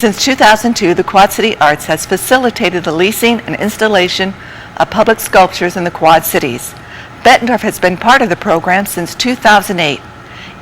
Since 2002, the Quad City Arts has facilitated the leasing and installation of public sculptures in the Quad Cities. Bettendorf has been part of the program since 2008.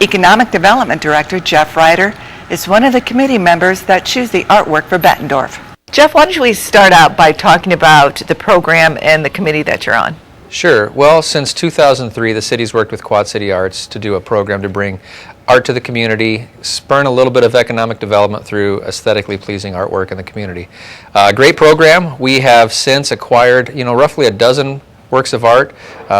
Economic Development Director Jeff Ryder is one of the committee members that choose the artwork for Bettendorf. Jeff, why don't we start out by talking about the program and the committee that you're on? Sure. Well, since 2003, the city's worked with Quad City Arts to do a program to bring art to the community, spurn a little bit of economic development through aesthetically pleasing artwork in the community. Great program. We have since acquired, roughly a dozen works of art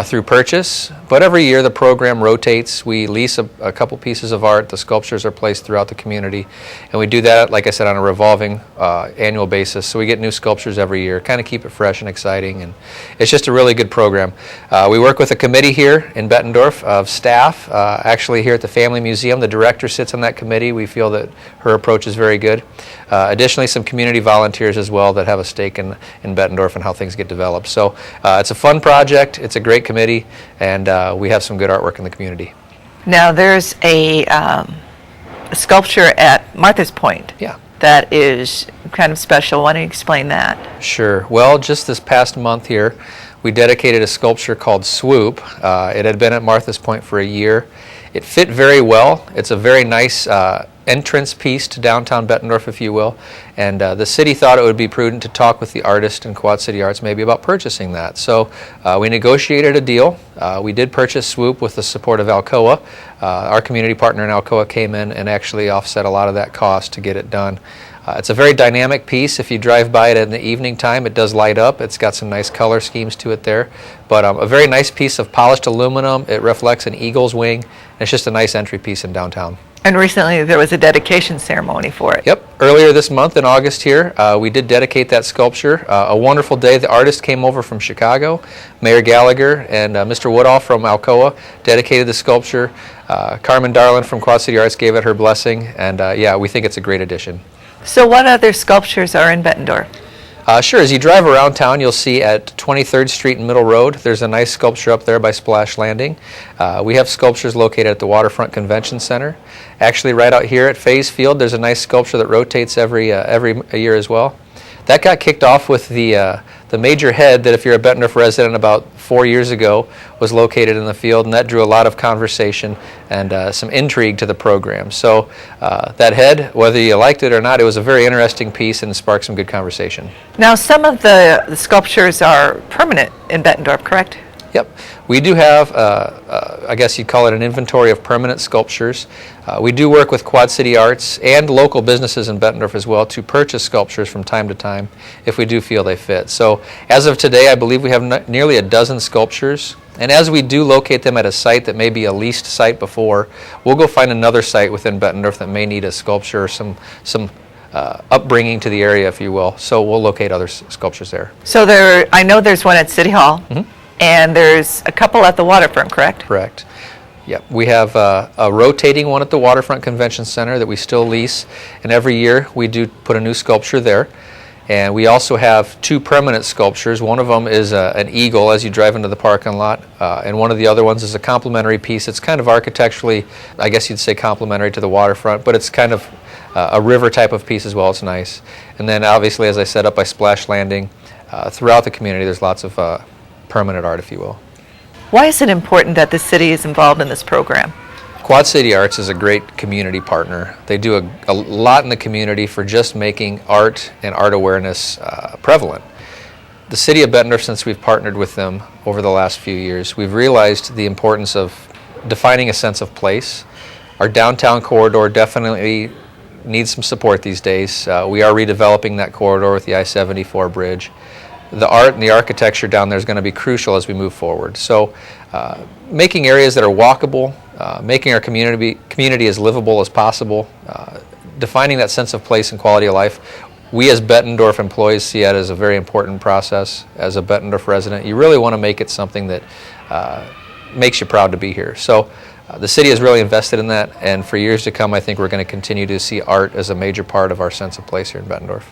through purchase, but every year the program rotates. We lease a couple pieces of art. The sculptures are placed throughout the community, and we do that, like I said, on a revolving annual basis. So we get new sculptures every year, kind of keep it fresh and exciting, and it's just a really good program. We work with a committee here in Bettendorf of staff. Actually, here at the Family Museum, the director sits on that committee. We feel that her approach is very good. Additionally, some community volunteers as well that have a stake in Bettendorf and how things get developed. So it's a fun project. It's a great committee, and we have some good artwork in the community. Now, there's a sculpture at Martha's Point. Yeah. That is kind of special. Why don't you explain that? Sure. Well, just this past month here, we dedicated a sculpture called Swoop. It had been at Martha's Point for a year. It fit very well. It's a very nice entrance piece to downtown Bettendorf, if you will, and the city thought it would be prudent to talk with the artist in Quad City Arts maybe about purchasing that. So we negotiated a deal. We did purchase Swoop with the support of Alcoa. Our community partner in Alcoa came in and actually offset a lot of that cost to get it done. It's a very dynamic piece. If you drive by it in the evening time, it does light up. It's got some nice color schemes to it there. But a very nice piece of polished aluminum. It reflects an eagle's wing. And it's just a nice entry piece in downtown. And recently there was a dedication ceremony for it. Yep. Earlier this month in August here, we did dedicate that sculpture. A wonderful day. The artist came over from Chicago. Mayor Gallagher and Mr. Woodall from Alcoa dedicated the sculpture. Carmen Darlin from Quad City Arts gave it her blessing. And yeah, we think it's a great addition. So what other sculptures are in Bettendorf? Sure. As you drive around town, you'll see at 23rd Street and Middle Road, there's a nice sculpture up there by Splash Landing. We have sculptures located at the Waterfront Convention Center. Actually, right out here at Faze Field, there's a nice sculpture that rotates every year as well. That got kicked off with the major head that, if you're a Bettendorf resident, about 4 years ago was located in the field, and that drew a lot of conversation and some intrigue to the program. So that head, whether you liked it or not, it was a very interesting piece and sparked some good conversation. Now, some of the sculptures are permanent in Bettendorf, correct? Yep. We do have, I guess you'd call it an inventory of permanent sculptures. We do work with Quad City Arts and local businesses in Bettendorf as well to purchase sculptures from time to time if we do feel they fit. So as of today, I believe we have nearly a dozen sculptures. And as we do locate them at a site that may be a leased site before, we'll go find another site within Bettendorf that may need a sculpture or some upbringing to the area, if you will. So we'll locate other sculptures there. So I know there's one at City Hall. Mm-hmm. And there's a couple at the Waterfront, correct? Correct. Yep. We have a rotating one at the Waterfront Convention Center that we still lease, and every year we do put a new sculpture there. And we also have two permanent sculptures. One of them is an eagle as you drive into the parking lot, and one of the other ones is a complementary piece. It's kind of architecturally, I guess you'd say, complementary to the waterfront, but it's kind of a river type of piece as well. It's nice. And then obviously, as I said, up by Splash Landing, throughout the community there's lots of permanent art, if you will. Why is it important that the city is involved in this program? Quad City Arts is a great community partner. They do a lot in the community for just making art and art awareness prevalent. The city of Bettendorf, since we've partnered with them over the last few years, we've realized the importance of defining a sense of place. Our downtown corridor definitely needs some support these days. We are redeveloping that corridor with the I-74 bridge. The art and the architecture down there is going to be crucial as we move forward. So making areas that are walkable, making our community as livable as possible, defining that sense of place and quality of life. We as Bettendorf employees see it as a very important process. As a Bettendorf resident, you really want to make it something that makes you proud to be here. So the city has really invested in that, and for years to come I think we're going to continue to see art as a major part of our sense of place here in Bettendorf.